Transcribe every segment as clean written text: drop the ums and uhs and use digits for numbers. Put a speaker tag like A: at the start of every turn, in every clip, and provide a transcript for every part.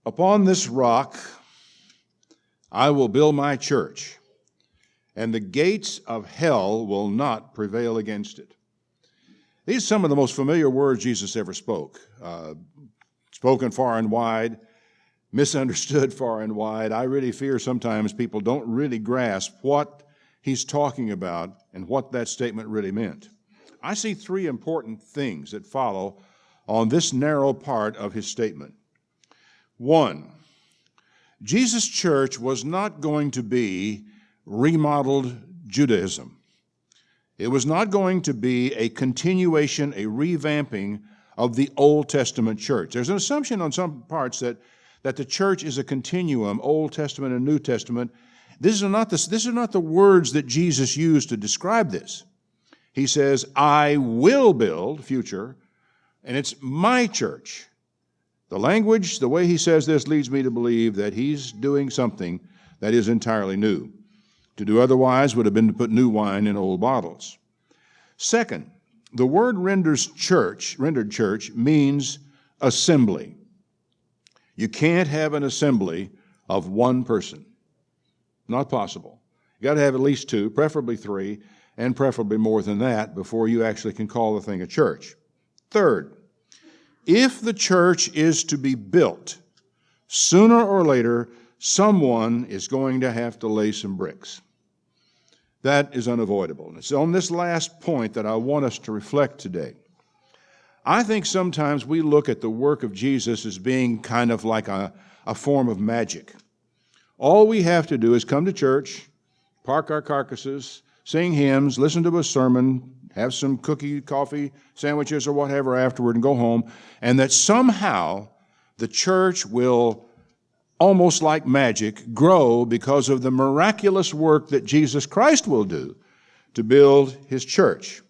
A: Upon this rock I will build my church, and the gates of hell will not prevail against it. These are some of the most familiar words Jesus ever spoke. Spoken far and wide, misunderstood far and wide. I really fear sometimes people don't really grasp what he's talking about and what that statement really meant. I see three important things that follow on this narrow part of his statement. One, Jesus' church was not going to be remodeled Judaism. It was not going to be a continuation, a revamping of the Old Testament church. There's an assumption on some parts that the church is a continuum, Old Testament and New Testament. These are not the words that Jesus used to describe this. He says, I will build, future, and it's my church. The language, the way he says this, leads me to believe that he's doing something that is entirely new. To do otherwise would have been to put new wine in old bottles. Second, the word rendered church means assembly. You can't have an assembly of one person. Not possible. You got to have at least two, preferably three, and preferably more than that before you actually can call the thing a church. Third, if the church is to be built, sooner or later, someone is going to have to lay some bricks. That is unavoidable. And it's on this last point that I want us to reflect today. I think sometimes we look at the work of Jesus as being kind of like a form of magic. All we have to do is come to church, park our carcasses, sing hymns, listen to a sermon, have some cookie, coffee, sandwiches, or whatever afterward and go home, and that somehow the church will, almost like magic, grow because of the miraculous work that Jesus Christ will do to build his church.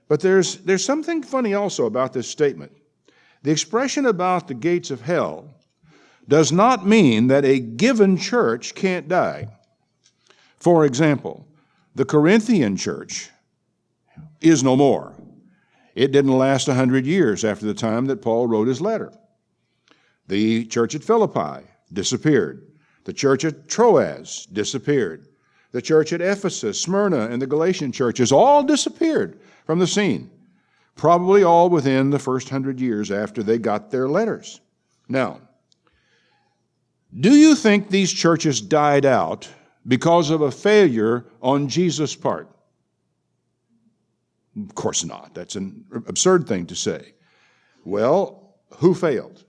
A: But there's something funny also about this statement. The expression about the gates of hell does not mean that a given church can't die. For example, the Corinthian church is no more. It didn't last 100 years after the time that Paul wrote his letter. The church at Philippi disappeared. The church at Troas disappeared. The church at Ephesus, Smyrna, and the Galatian churches all disappeared from the scene, probably all within the first 100 years after they got their letters. Now, do you think these churches died out because of a failure on Jesus' part? Of course not. That's an absurd thing to say. Well, who failed?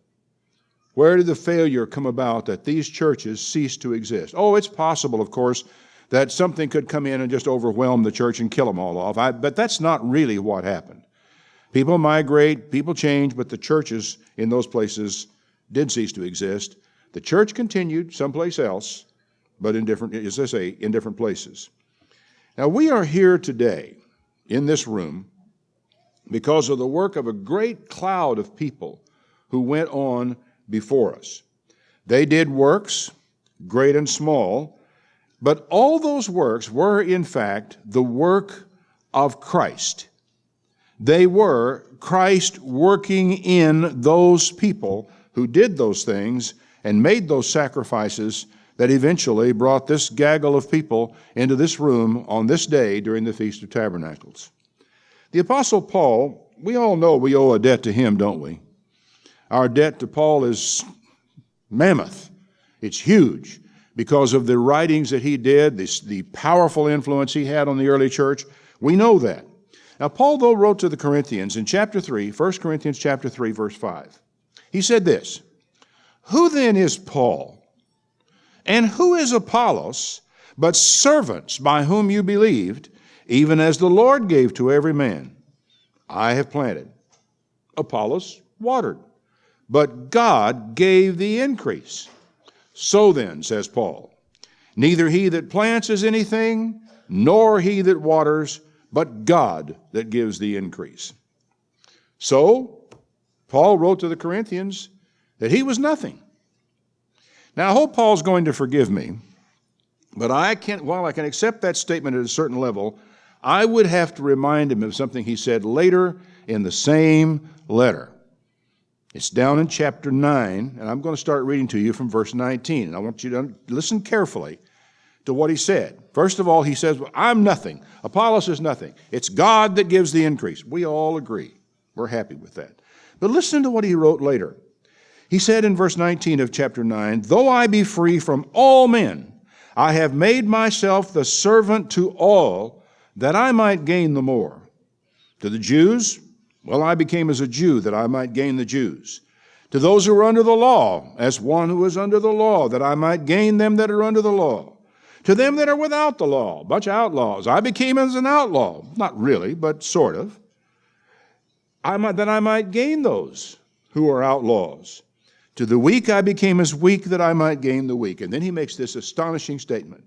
A: Where did the failure come about that these churches ceased to exist? Oh, it's possible, of course, that something could come in and just overwhelm the church and kill them all off. But that's not really what happened. People migrate, people change, but the churches in those places did cease to exist. The church continued someplace else, but in different places. Now, we are here today in this room because of the work of a great cloud of people who went on before us. They did works, great and small, but all those works were, in fact, the work of Christ. They were Christ working in those people who did those things and made those sacrifices that eventually brought this gaggle of people into this room on this day during the Feast of Tabernacles. The Apostle Paul, we all know we owe a debt to him, don't we? Our debt to Paul is mammoth. It's huge because of the writings that he did, the powerful influence he had on the early church. We know that. Now, Paul, though, wrote to the Corinthians in chapter 3, 1 Corinthians chapter 3, verse 5. He said this, "Who then is Paul? And who is Apollos, but servants by whom you believed, even as the Lord gave to every man? I have planted, Apollos watered, but God gave the increase. So then," says Paul, "neither he that plants is anything, nor he that waters, but God that gives the increase." So, Paul wrote to the Corinthians that he was nothing. Now, I hope Paul's going to forgive me, but while I can accept that statement at a certain level, I would have to remind him of something he said later in the same letter. It's down in chapter 9, and I'm going to start reading to you from verse 19. And I want you to listen carefully to what he said. First of all, he says, well, I'm nothing. Apollos is nothing. It's God that gives the increase. We all agree. We're happy with that. But listen to what he wrote later. He said in verse 19 of chapter 9, though I be free from all men, I have made myself the servant to all, that I might gain the more. To the Jews, well, I became as a Jew, that I might gain the Jews. To those who are under the law, as one who is under the law, that I might gain them that are under the law. To them that are without the law, a bunch of outlaws, I became as an outlaw. Not really, but sort of. That I might gain those who are outlaws. To the weak I became as weak, that I might gain the weak. And then he makes this astonishing statement.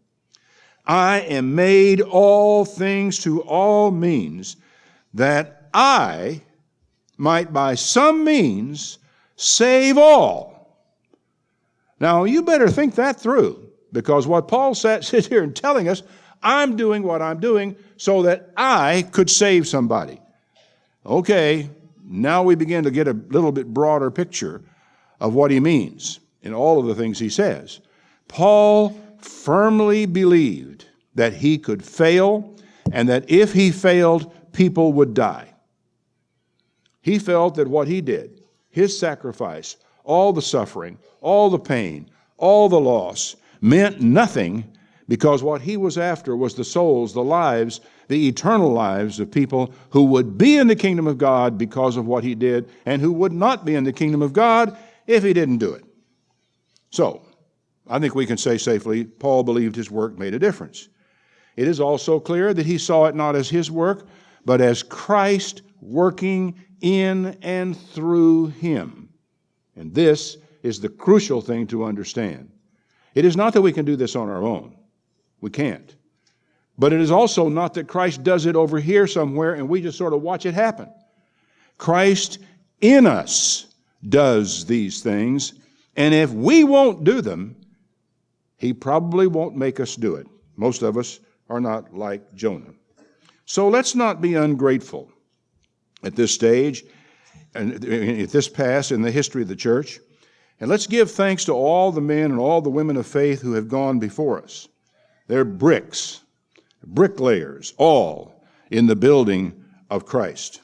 A: I am made all things to all means, that I might by some means save all. Now, you better think that through, because what Paul sits here and telling us, I'm doing what I'm doing so that I could save somebody. Okay, now we begin to get a little bit broader picture of what he means in all of the things he says. Paul firmly believed that he could fail, and that if he failed, people would die. He felt that what he did, his sacrifice, all the suffering, all the pain, all the loss, meant nothing, because what he was after was the souls, the lives, the eternal lives of people who would be in the kingdom of God because of what he did, and who would not be in the kingdom of God if he didn't do it. So, I think we can say safely, Paul believed his work made a difference. It is also clear that he saw it not as his work, but as Christ working in and through him. And this is the crucial thing to understand. It is not that we can do this on our own. We can't. But it is also not that Christ does it over here somewhere and we just sort of watch it happen. Christ in us does these things, and if we won't do them, he probably won't make us do it. Most of us are not like Jonah. So let's not be ungrateful at this stage, and at this pass in the history of the church. And let's give thanks to all the men and all the women of faith who have gone before us. They're bricklayers, all in the building of Christ.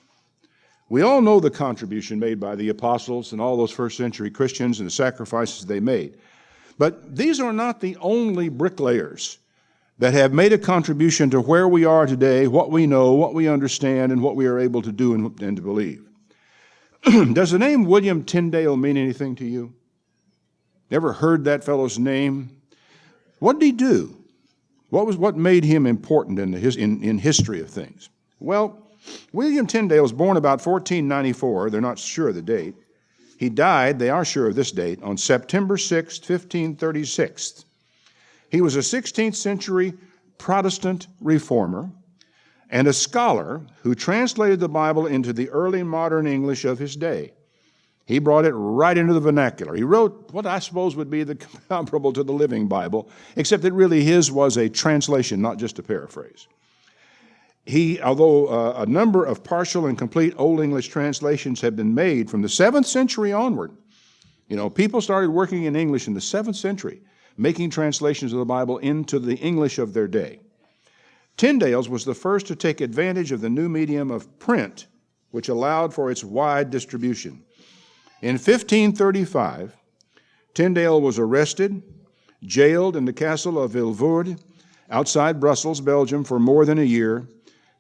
A: We all know the contribution made by the apostles and all those first century Christians and the sacrifices they made. But these are not the only bricklayers that have made a contribution to where we are today, what we know, what we understand, and what we are able to do and to believe. Does the name William Tyndale mean anything to you? Ever heard that fellow's name? What did he do? What made him important in history of things? Well, William Tyndale was born about 1494. They're not sure of the date. He died, they are sure of this date, on September 6, 1536. He was a 16th century Protestant reformer and a scholar who translated the Bible into the early modern English of his day. He brought it right into the vernacular. He wrote what I suppose would be the comparable to the Living Bible, except that really his was a translation, not just a paraphrase. Although a number of partial and complete Old English translations have been made from the 7th century onward, people started working in English in the 7th century, making translations of the Bible into the English of their day. Tyndale's was the first to take advantage of the new medium of print, which allowed for its wide distribution. In 1535, Tyndale was arrested, jailed in the castle of Vilvoorde, outside Brussels, Belgium, for more than a year.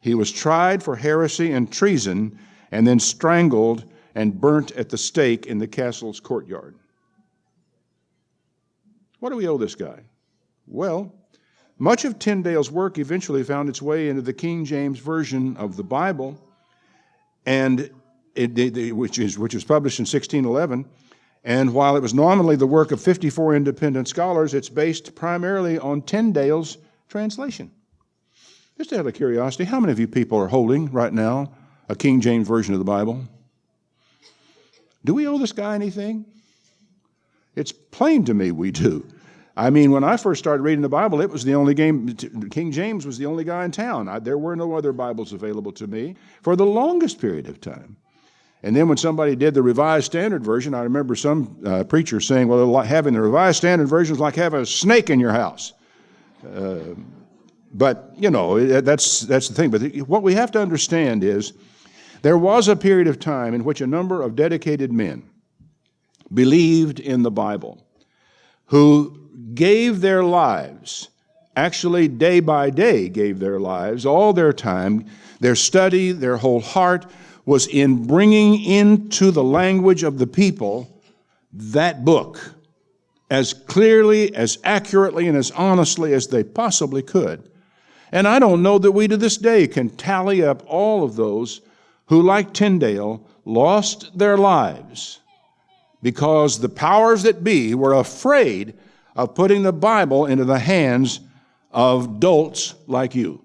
A: He was tried for heresy and treason, and then strangled and burnt at the stake in the castle's courtyard. What do we owe this guy? Well, much of Tyndale's work eventually found its way into the King James Version of the Bible, and which was published in 1611. And while it was nominally the work of 54 independent scholars, it's based primarily on Tyndale's translation. Just out of curiosity, how many of you people are holding right now a King James Version of the Bible? Do we owe this guy anything? It's plain to me we do. I mean, when I first started reading the Bible, it was the only King James was the only guy in town. There were no other Bibles available to me for the longest period of time. And then when somebody did the Revised Standard Version, I remember some preacher saying, well, having the Revised Standard Version is like having a snake in your house. But, you know, that's the thing. But what we have to understand is there was a period of time in which a number of dedicated men believed in the Bible, who gave their lives, actually day by day gave their lives, all their time, their study, their whole heart was in bringing into the language of the people that book as clearly, as accurately, and as honestly as they possibly could. And I don't know that we to this day can tally up all of those who, like Tyndale, lost their lives because the powers that be were afraid of putting the Bible into the hands of dolts like you,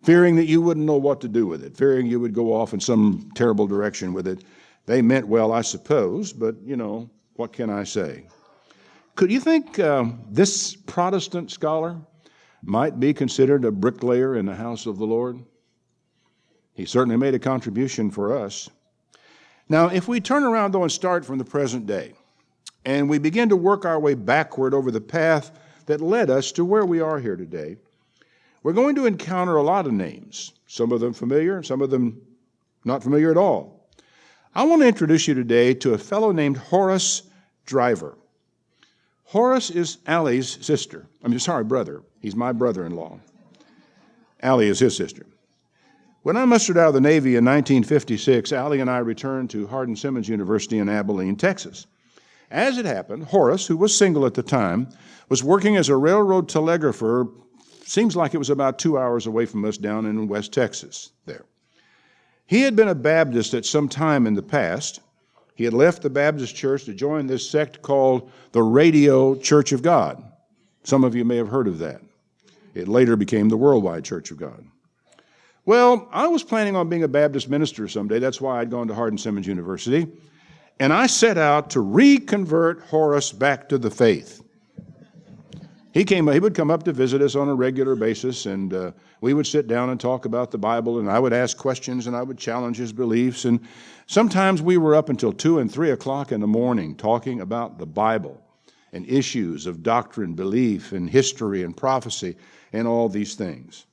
A: fearing that you wouldn't know what to do with it, fearing you would go off in some terrible direction with it. They meant well, I suppose, but, you know, what can I say? Could you think this Protestant scholar might be considered a bricklayer in the house of the Lord? He certainly made a contribution for us. Now, if we turn around, though, and start from the present day, and we begin to work our way backward over the path that led us to where we are here today, we're going to encounter a lot of names, some of them familiar, some of them not familiar at all. I want to introduce you today to a fellow named Horace Driver. Horace is Allie's brother. He's my brother-in-law. Allie is his sister. When I mustered out of the Navy in 1956, Allie and I returned to Hardin-Simmons University in Abilene, Texas. As it happened, Horace, who was single at the time, was working as a railroad telegrapher. Seems like it was about 2 hours away from us down in West Texas there. He had been a Baptist at some time in the past. He had left the Baptist church to join this sect called the Radio Church of God. Some of you may have heard of that. It later became the Worldwide Church of God. Well, I was planning on being a Baptist minister someday. That's why I'd gone to Hardin-Simmons University. And I set out to reconvert Horace back to the faith. He would come up to visit us on a regular basis, and we would sit down and talk about the Bible, and I would ask questions, and I would challenge his beliefs. And sometimes we were up until 2 and 3 o'clock in the morning talking about the Bible and issues of doctrine, belief, and history and prophecy and all these things.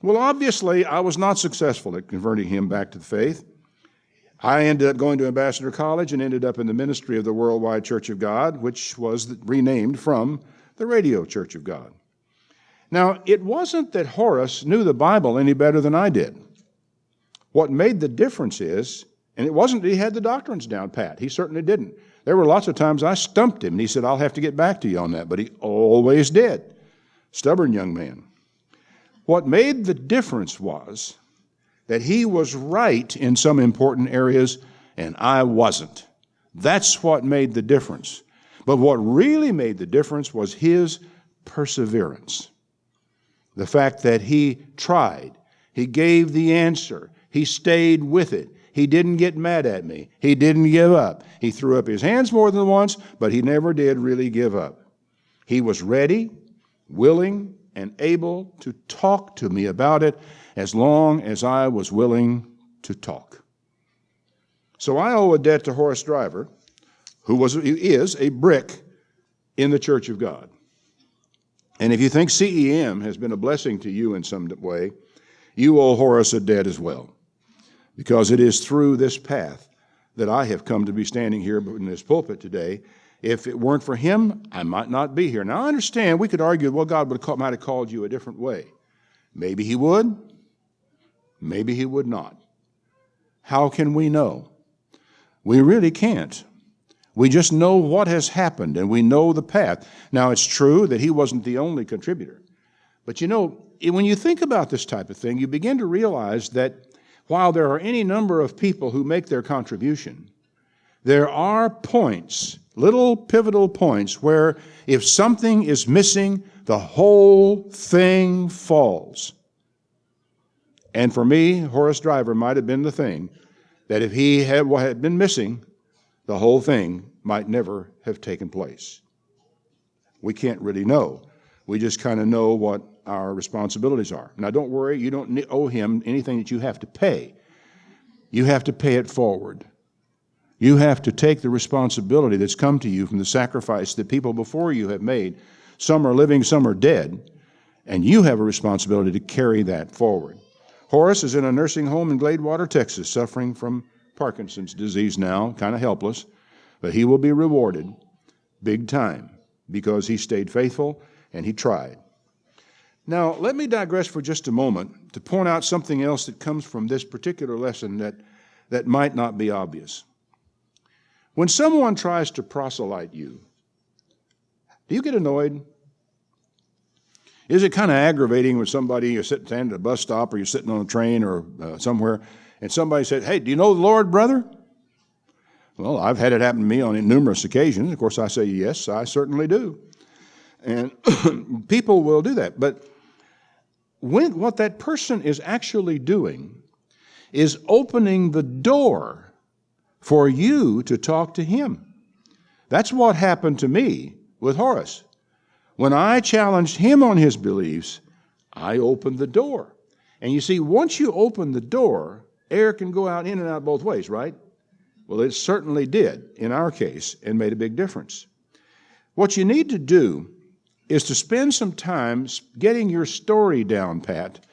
A: Well, obviously, I was not successful at converting him back to the faith. I ended up going to Ambassador College and ended up in the ministry of the Worldwide Church of God, which was renamed from the Radio Church of God. Now, it wasn't that Horace knew the Bible any better than I did. What made the difference is, and it wasn't that he had the doctrines down pat. He certainly didn't. There were lots of times I stumped him, and he said, I'll have to get back to you on that, but he always did. Stubborn young man. What made the difference was that he was right in some important areas, and I wasn't. That's what made the difference. But what really made the difference was his perseverance. The fact that he tried, he gave the answer, he stayed with it. He didn't get mad at me. He didn't give up. He threw up his hands more than once, but he never did really give up. He was ready, willing, and able to talk to me about it as long as I was willing to talk. So I owe a debt to Horace Driver, who is a brick in the Church of God. And if you think CEM has been a blessing to you in some way, you owe Horace a debt as well, because it is through this path that I have come to be standing here in this pulpit today. If it weren't for him, I might not be here. Now, I understand we could argue, well, God might have called you a different way. Maybe he would. Maybe he would not. How can we know? We really can't. We just know what has happened, and we know the path. Now, it's true that he wasn't the only contributor. But you know, when you think about this type of thing, you begin to realize that while there are any number of people who make their contribution, there are points, little pivotal points, where if something is missing, the whole thing falls. And for me, Horace Driver might have been the thing that if he had been missing, the whole thing might never have taken place. We can't really know. We just kind of know what our responsibilities are. Now, don't worry, you don't owe him anything that you have to pay. you have to pay it forward. You have to take the responsibility that's come to you from the sacrifice that people before you have made. Some are living, some are dead, and you have a responsibility to carry that forward. Horace is in a nursing home in Gladewater, Texas, suffering from Parkinson's disease now, kind of helpless, but he will be rewarded big time because he stayed faithful and he tried. Now, let me digress for just a moment to point out something else that comes from this particular lesson that might not be obvious. When someone tries to proselyte you, do you get annoyed? Is it kind of aggravating when you're sitting at a bus stop or you're sitting on a train or somewhere, and somebody said, "Hey, do you know the Lord, brother?" Well, I've had it happen to me on numerous occasions. Of course, I say, "Yes, I certainly do." And people will do that. But what that person is actually doing is opening the door for you to talk to him. That's what happened to me with Horace. When I challenged him on his beliefs, I opened the door. And you see, once you open the door, air can go out in and out both ways, right? Well, it certainly did in our case and made a big difference. What you need to do is to spend some time getting your story down pat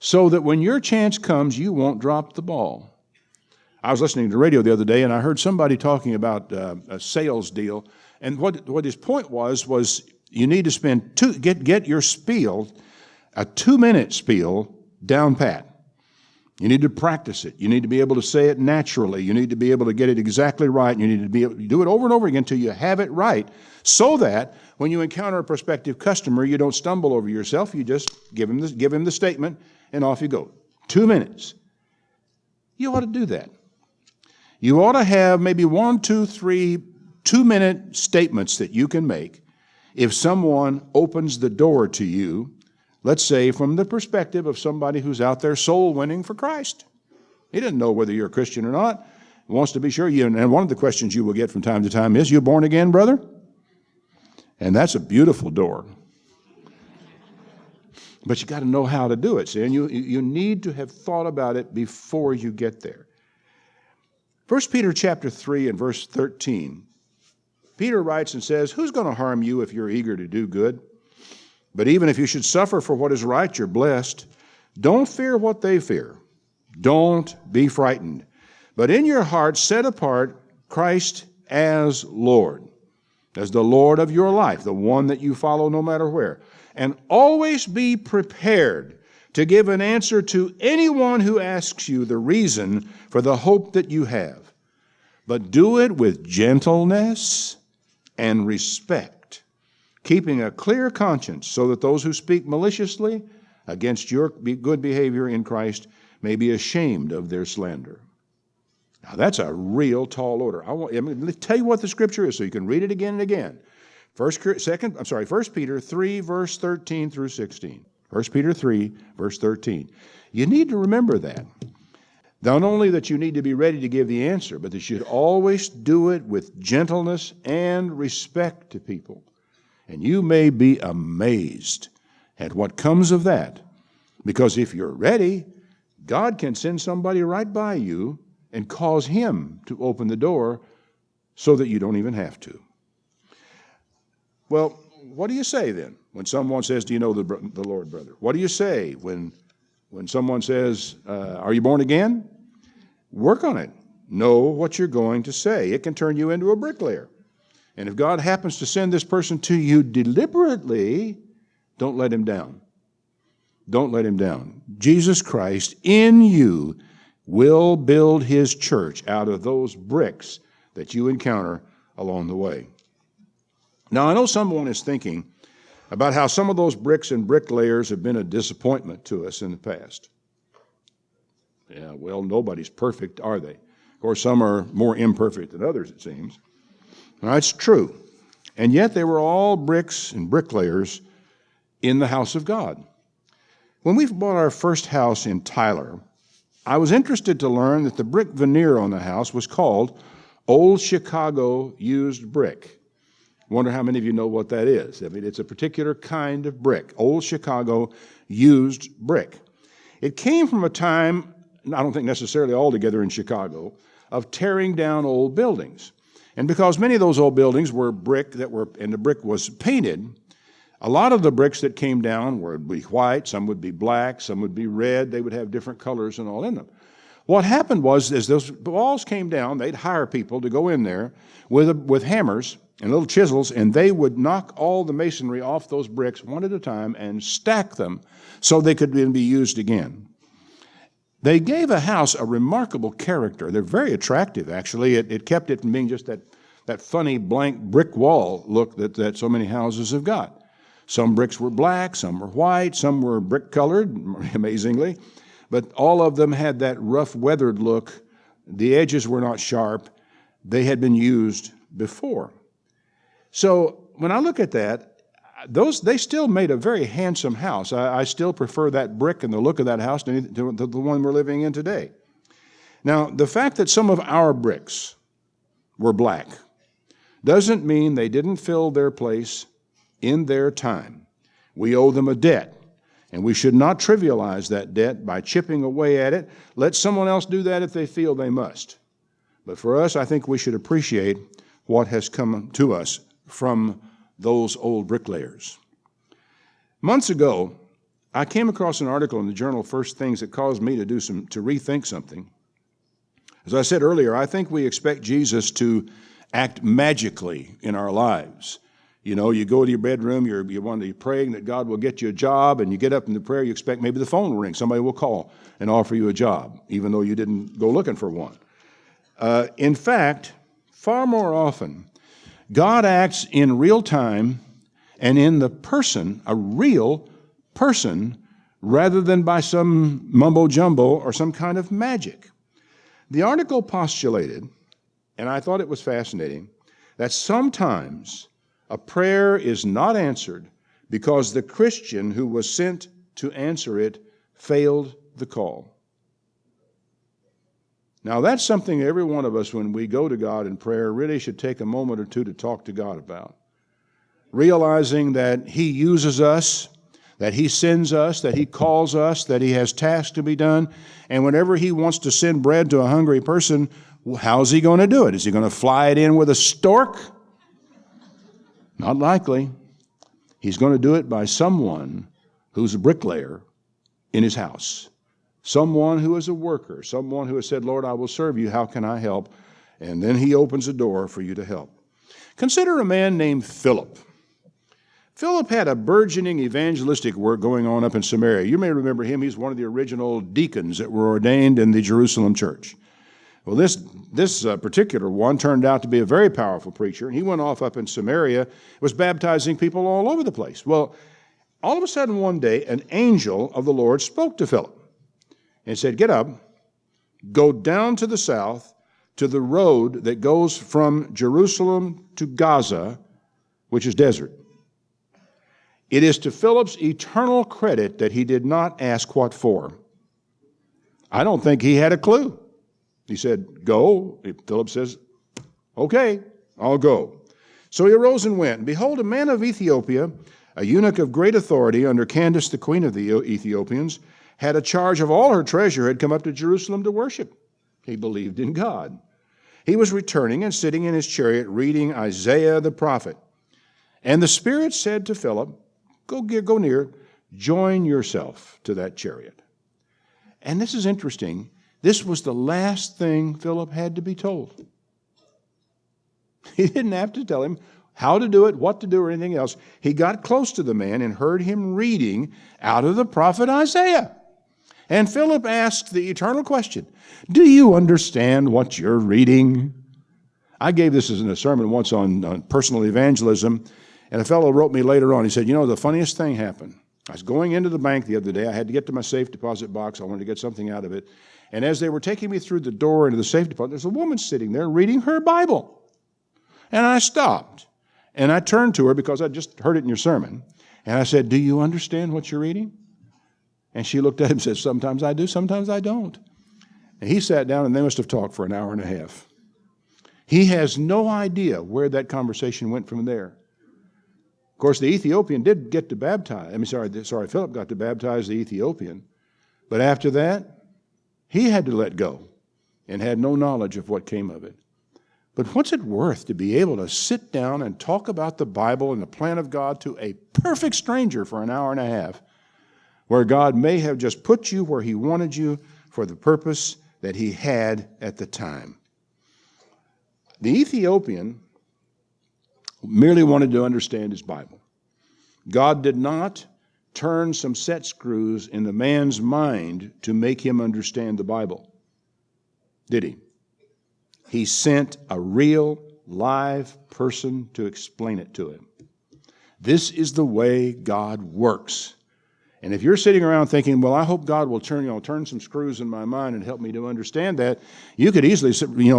A: so that when your chance comes, you won't drop the ball. I was listening to the radio the other day, and I heard somebody talking about a sales deal, and what his point was you need to spend get your spiel, a 2-minute spiel, down pat. You need to practice it. You need to be able to say it naturally. You need to be able to get it exactly right. And you need to be able to do it over and over again until you have it right, so that when you encounter a prospective customer, you don't stumble over yourself. You just give him the statement, and off you go. 2 minutes. You ought to do that. You ought to have maybe 1, 2, 3 2-minute statements that you can make if someone opens the door to you, let's say from the perspective of somebody who's out there soul winning for Christ. He doesn't know whether you're a Christian or not. He wants to be sure. And one of the questions you will get from time to time is, "You born again, brother?" And that's a beautiful door. But you got to know how to do it. See, and you need to have thought about it before you get there. 1 Peter chapter 3 and verse 13, Peter writes and says, "Who's going to harm you if you're eager to do good? But even if you should suffer for what is right, you're blessed. Don't fear what they fear. Don't be frightened. But in your heart set apart Christ as Lord, as the Lord of your life, the one that you follow no matter where. And always be prepared to give an answer to anyone who asks you the reason for the hope that you have. But do it with gentleness and respect, keeping a clear conscience, so that those who speak maliciously against your good behavior in Christ may be ashamed of their slander." Now that's a real tall order. Let me tell you what the scripture is so you can read it again and again. 1 Peter 3, verse 13 through 16. 1 Peter 3, verse 13. You need to remember that. Not only that you need to be ready to give the answer, but that you should always do it with gentleness and respect to people. And you may be amazed at what comes of that. Because if you're ready, God can send somebody right by you and cause him to open the door so that you don't even have to. Well, what do you say then when someone says, "Do you know the Lord, brother?" What do you say when someone says, "Are you born again?" Work on it. Know what you're going to say. It can turn you into a bricklayer. And if God happens to send this person to you deliberately, don't let him down. Don't let him down. Jesus Christ in you will build his church out of those bricks that you encounter along the way. Now, I know someone is thinking about how some of those bricks and bricklayers have been a disappointment to us in the past. Yeah, well, nobody's perfect, are they? Of course, some are more imperfect than others, it seems. That's true. And yet they were all bricks and bricklayers in the house of God. When we bought our first house in Tyler, I was interested to learn that the brick veneer on the house was called Old Chicago Used Brick. Wonder how many of you know what that is. I mean, it's a particular kind of brick, Old Chicago Used Brick. It came from a time I don't think necessarily altogether in Chicago, of tearing down old buildings. And because many of those old buildings were brick and the brick was painted, a lot of the bricks that came down would be white, some would be black, some would be red. They would have different colors and all in them. What happened was, as those walls came down, they'd hire people to go in there with hammers and little chisels, and they would knock all the masonry off those bricks one at a time and stack them so they could then be used again. They gave a house a remarkable character. They're very attractive, actually. It kept it from being just that funny blank brick wall look that so many houses have got. Some bricks were black, some were white, some were brick-colored, amazingly. But all of them had that rough, weathered look. The edges were not sharp. They had been used before. So when I look at that, they still made a very handsome house. I still prefer that brick and the look of that house to the one we're living in today. Now, the fact that some of our bricks were black doesn't mean they didn't fill their place in their time. We owe them a debt, and we should not trivialize that debt by chipping away at it. Let someone else do that if they feel they must. But for us, I think we should appreciate what has come to us from those old bricklayers. Months ago, I came across an article in the journal First Things that caused me to rethink something. As I said earlier, I think we expect Jesus to act magically in our lives. You know, you go to your bedroom, you're praying that God will get you a job, and you get up in the prayer, you expect maybe the phone will ring. Somebody will call and offer you a job, even though you didn't go looking for one. In fact, far more often, God acts in real time and in the person, a real person, rather than by some mumbo-jumbo or some kind of magic. The article postulated, and I thought it was fascinating, that sometimes a prayer is not answered because the Christian who was sent to answer it failed the call. Now, that's something every one of us, when we go to God in prayer, really should take a moment or two to talk to God about. Realizing that He uses us, that He sends us, that He calls us, that He has tasks to be done, and whenever He wants to send bread to a hungry person, how's He going to do it? Is He going to fly it in with a stork? Not likely. He's going to do it by someone who's a bricklayer in his house. Someone who is a worker, someone who has said, Lord, I will serve you. How can I help? And then He opens a door for you to help. Consider a man named Philip. Philip had a burgeoning evangelistic work going on up in Samaria. You may remember him. He's one of the original deacons that were ordained in the Jerusalem church. Well, this particular one turned out to be a very powerful preacher, and he went off up in Samaria, was baptizing people all over the place. Well, all of a sudden one day, an angel of the Lord spoke to Philip and said, get up, go down to the south to the road that goes from Jerusalem to Gaza, which is desert. It is to Philip's eternal credit that he did not ask what for. I don't think he had a clue. He said, go. Philip says, okay, I'll go. So he arose and went. And behold, a man of Ethiopia, a eunuch of great authority under Candace, the queen of the Ethiopians, had a charge of all her treasure, had come up to Jerusalem to worship. He believed in God. He was returning and sitting in his chariot reading Isaiah the prophet. And the Spirit said to Philip, go near, join yourself to that chariot. And this is interesting. This was the last thing Philip had to be told. He didn't have to tell him how to do it, what to do, or anything else. He got close to the man and heard him reading out of the prophet Isaiah. And Philip asked the eternal question, do you understand what you're reading? I gave this as a sermon once on personal evangelism, and a fellow wrote me later on. He said, the funniest thing happened. I was going into the bank the other day. I had to get to my safe deposit box. I wanted to get something out of it. And as they were taking me through the door into the safe deposit, there's a woman sitting there reading her Bible. And I stopped, and I turned to her because I just heard it in your sermon. And I said, do you understand what you're reading? And she looked at him and said, sometimes I do, sometimes I don't. And he sat down, and they must have talked for an hour and a half. He has no idea where that conversation went from there. Of course, the Ethiopian did get to baptize. Philip got to baptize the Ethiopian. But after that, He had to let go and had no knowledge of what came of it. But what's it worth to be able to sit down and talk about the Bible and the plan of God to a perfect stranger for an hour and a half, where God may have just put you where He wanted you for the purpose that He had at the time? The Ethiopian merely wanted to understand his Bible. God did not turn some set screws in the man's mind to make him understand the Bible, did He? He sent a real, live person to explain it to him. This is the way God works. And if you're sitting around thinking, well, I hope God will turn some screws in my mind and help me to understand that, you could easily,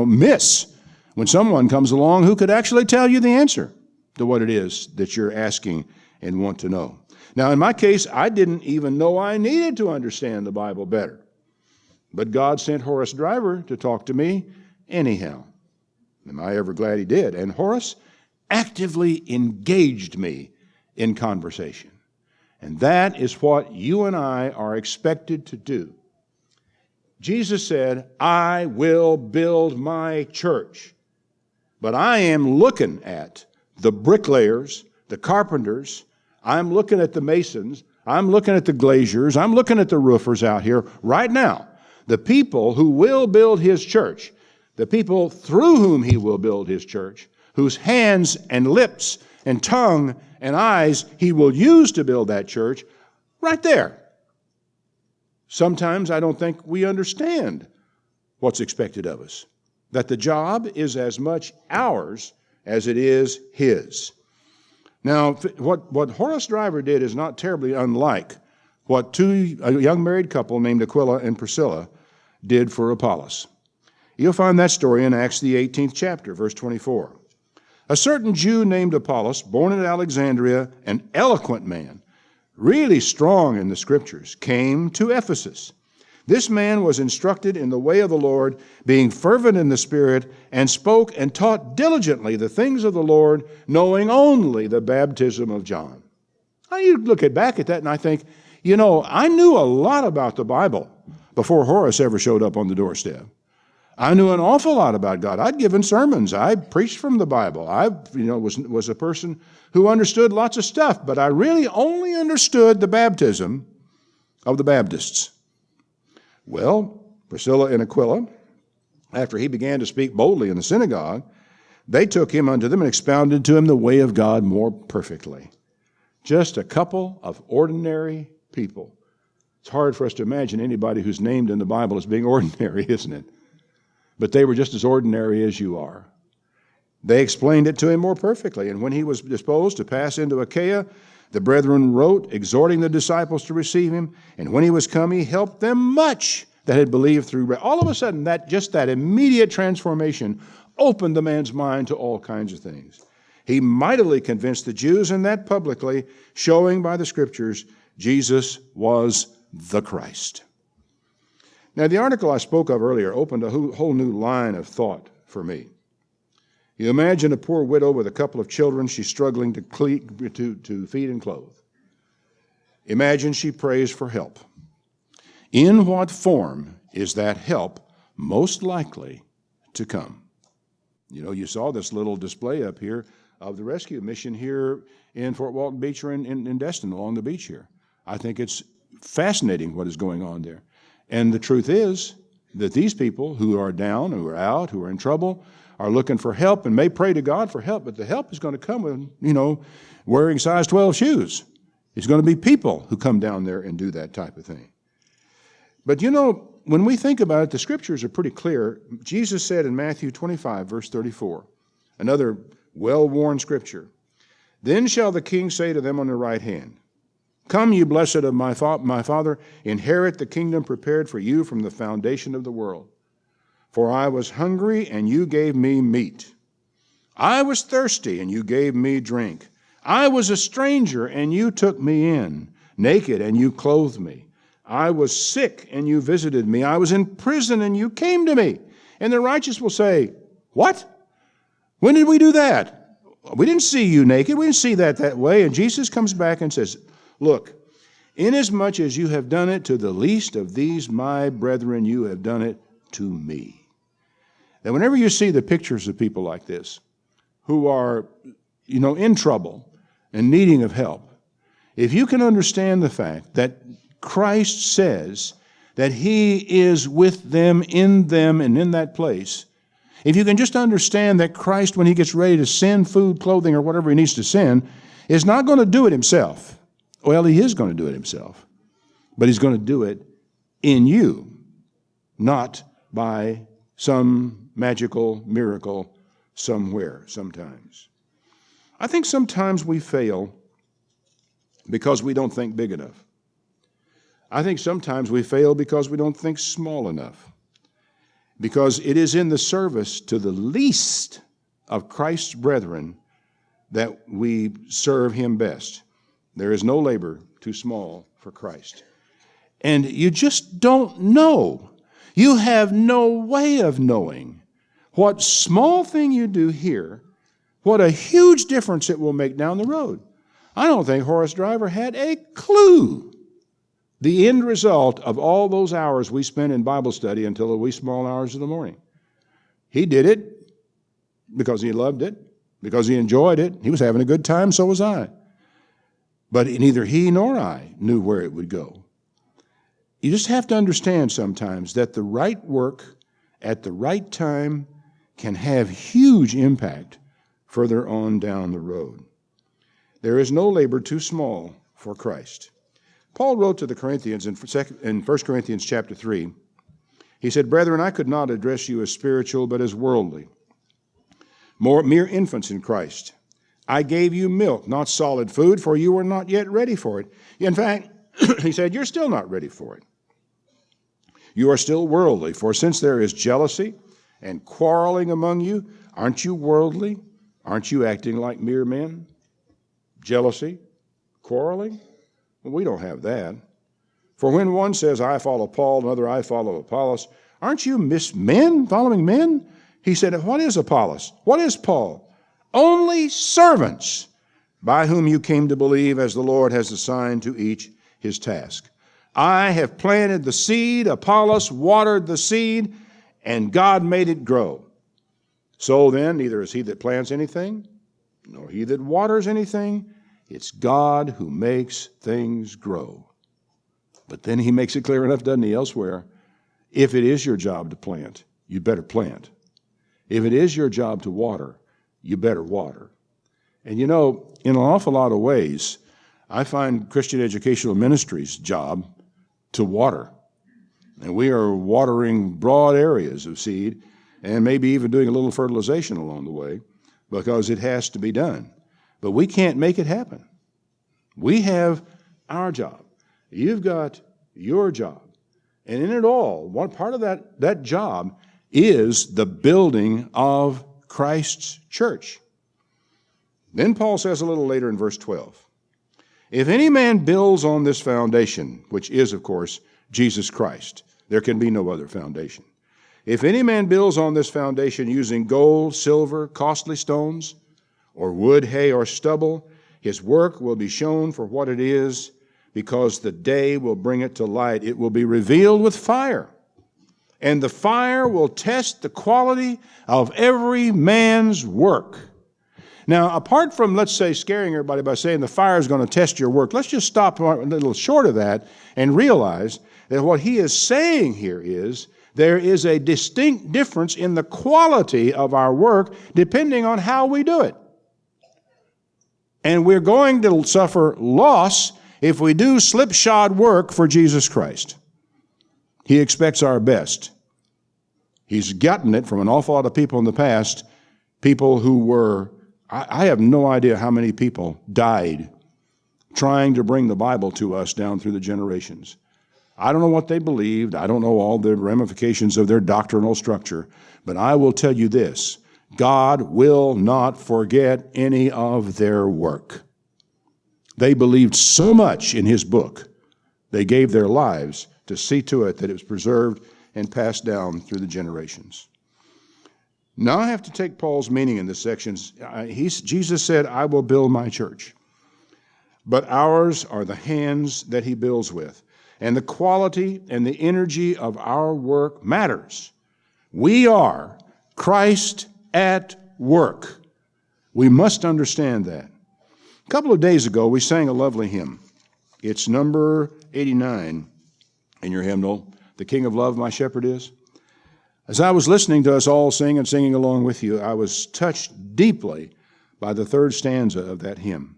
A: miss when someone comes along who could actually tell you the answer to what it is that you're asking and want to know. Now, in my case, I didn't even know I needed to understand the Bible better. But God sent Horace Driver to talk to me anyhow. Am I ever glad He did? And Horace actively engaged me in conversation. And that is what you and I are expected to do. Jesus said, I will build my church. But I am looking at the bricklayers, the carpenters, I'm looking at the masons, I'm looking at the glaziers, I'm looking at the roofers out here right now. The people who will build His church, the people through whom He will build His church, whose hands and lips and tongue and eyes He will use to build that church, right there. Sometimes I don't think we understand what's expected of us, that the job is as much ours as it is His. Now, what Horace Driver did is not terribly unlike what a young married couple named Aquila and Priscilla did for Apollos. You'll find that story in Acts the 18th chapter, verse 24. A certain Jew named Apollos, born at Alexandria, an eloquent man, really strong in the Scriptures, came to Ephesus. This man was instructed in the way of the Lord, being fervent in the Spirit, and spoke and taught diligently the things of the Lord, knowing only the baptism of John. I look back at that and I think, I knew a lot about the Bible before Horace ever showed up on the doorstep. I knew an awful lot about God. I'd given sermons. I preached from the Bible. I was a person who understood lots of stuff, but I really only understood the baptism of the Baptists. Well, Priscilla and Aquila, after he began to speak boldly in the synagogue, they took him unto them and expounded to him the way of God more perfectly. Just a couple of ordinary people. It's hard for us to imagine anybody who's named in the Bible as being ordinary, isn't it? But they were just as ordinary as you are. They explained it to him more perfectly, and when he was disposed to pass into Achaia, the brethren wrote, exhorting the disciples to receive him, and when he was come, he helped them much that had believed through. All of a sudden, that immediate transformation opened the man's mind to all kinds of things. He mightily convinced the Jews, and that publicly, showing by the Scriptures Jesus was the Christ. Now, the article I spoke of earlier opened a whole new line of thought for me. You imagine a poor widow with a couple of children she's struggling to feed and clothe. Imagine she prays for help. In what form is that help most likely to come? You saw this little display up here of the rescue mission here in Fort Walton Beach or in Destin along the beach here. I think it's fascinating what is going on there. And the truth is that these people who are down, who are out, who are in trouble, are looking for help and may pray to God for help, but the help is going to come with, wearing size 12 shoes. It's going to be people who come down there and do that type of thing. But when we think about it, the Scriptures are pretty clear. Jesus said in Matthew 25, verse 34, another well-worn Scripture, "Then shall the King say to them on the right hand, Come, you blessed of my Father, inherit the kingdom prepared for you from the foundation of the world. For I was hungry, and you gave me meat. I was thirsty, and you gave me drink. I was a stranger, and you took me in. Naked, and you clothed me. I was sick, and you visited me. I was in prison, and you came to me." And the righteous will say, "What? When did we do that? We didn't see you naked. We didn't see that way." And Jesus comes back and says, "Look, Inasmuch as you have done it to the least of these my brethren, you have done it to me. And whenever you see the pictures of people like this, who are, in trouble and needing of help, if you can understand the fact that Christ says that he is with them, and in that place, if you can just understand that Christ, when he gets ready to send food, clothing, or whatever he needs to send, is not going to do it himself. Well, he is going to do it himself, but he's going to do it in you, not by some magical miracle somewhere, sometimes. I think sometimes we fail because we don't think big enough. I think sometimes we fail because we don't think small enough. Because it is in the service to the least of Christ's brethren that we serve him best. There is no labor too small for Christ. And you just don't know. You have no way of knowing what small thing you do here, what a huge difference it will make down the road. I don't think Horace Driver had a clue the end result of all those hours we spent in Bible study until the wee small hours of the morning. He did it because he loved it, because he enjoyed it. He was having a good time, so was I. But neither he nor I knew where it would go. You just have to understand sometimes that the right work at the right time can have huge impact further on down the road. There is no labor too small for Christ. Paul wrote to the Corinthians in 1 Corinthians chapter 3. He said, "Brethren, I could not address you as spiritual, but as worldly, mere infants in Christ. I gave you milk, not solid food, for you were not yet ready for it." In fact, he said, you're still not ready for it. You are still worldly, for since there is jealousy and quarreling among you, aren't you worldly? Aren't you acting like mere men? Jealousy, quarreling? Well, we don't have that. For when one says, I follow Paul, another, I follow Apollos, aren't you men, following men? He said, what is Apollos? What is Paul? Only servants by whom you came to believe, as the Lord has assigned to each his task. I have planted the seed, Apollos watered the seed, and God made it grow. So then, neither is he that plants anything, nor he that waters anything. It's God who makes things grow. But then he makes it clear enough, doesn't he, elsewhere? If it is your job to plant, you better plant. If it is your job to water, you better water. And in an awful lot of ways, I find Christian Educational Ministry's job to water. And we are watering broad areas of seed and maybe even doing a little fertilization along the way because it has to be done. But we can't make it happen. We have our job. You've got your job. And in it all, one part of that job is the building of Christ's church. Then Paul says a little later in verse 12, if any man builds on this foundation, which is, of course, Jesus Christ, there can be no other foundation. If any man builds on this foundation using gold, silver, costly stones, or wood, hay, or stubble, his work will be shown for what it is, because the day will bring it to light. It will be revealed with fire, and the fire will test the quality of every man's work. Now, apart from, let's say, scaring everybody by saying the fire is going to test your work, let's just stop a little short of that and realize that what he is saying here is there is a distinct difference in the quality of our work depending on how we do it. And we're going to suffer loss if we do slipshod work for Jesus Christ. He expects our best. He's gotten it from an awful lot of people in the past, people who were, I have no idea how many people died trying to bring the Bible to us down through the generations. I don't know what they believed. I don't know all the ramifications of their doctrinal structure. But I will tell you this, God will not forget any of their work. They believed so much in his book, they gave their lives to see to it that it was preserved and passed down through the generations. Now I have to take Paul's meaning in this section. Jesus said, I will build my church. but ours are the hands that he builds with. And the quality and the energy of our work matters. We are Christ at work. We must understand that. A couple of days ago, we sang a lovely hymn. It's number 89 in your hymnal, "The King of Love, My Shepherd Is." As I was listening to us all sing and singing along with you, I was touched deeply by the third stanza of that hymn.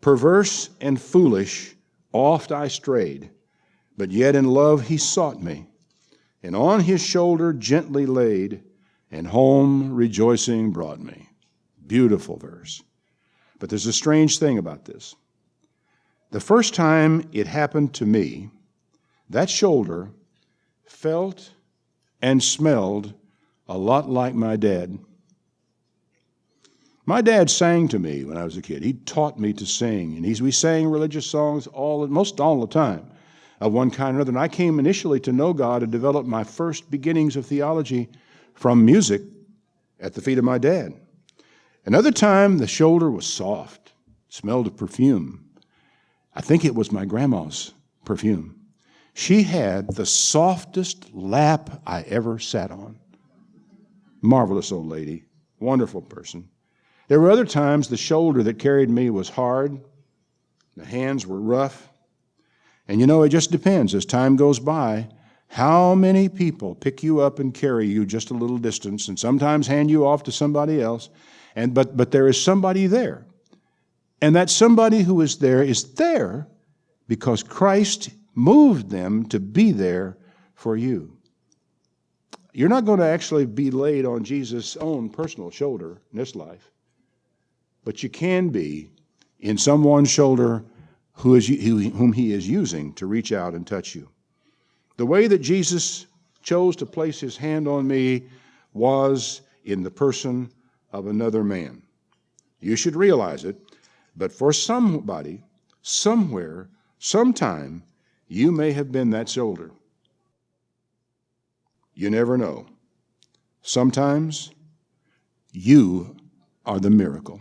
A: "Perverse and foolish, oft I strayed, but yet in love he sought me, and on his shoulder gently laid, and home rejoicing brought me." Beautiful verse. But there's a strange thing about this. The first time it happened to me, that shoulder felt and smelled a lot like my dad. My dad sang to me when I was a kid. He taught me to sing, and we sang religious songs most all the time of one kind or another. And I came initially to know God and developed my first beginnings of theology from music at the feet of my dad. Another time, the shoulder was soft, smelled of perfume. I think it was my grandma's perfume. She had the softest lap I ever sat on. Marvelous old lady, wonderful person. There were other times the shoulder that carried me was hard, the hands were rough, and it just depends as time goes by how many people pick you up and carry you just a little distance and sometimes hand you off to somebody else, but there is somebody there. And that somebody who is there because Christ moved them to be there for you. You're not going to actually be laid on Jesus' own personal shoulder in this life, but you can be in someone's shoulder whom he is using to reach out and touch you. The way that Jesus chose to place his hand on me was in the person of another man. You should realize it, but for somebody, somewhere, sometime, you may have been that shoulder. You never know. Sometimes you are the miracle.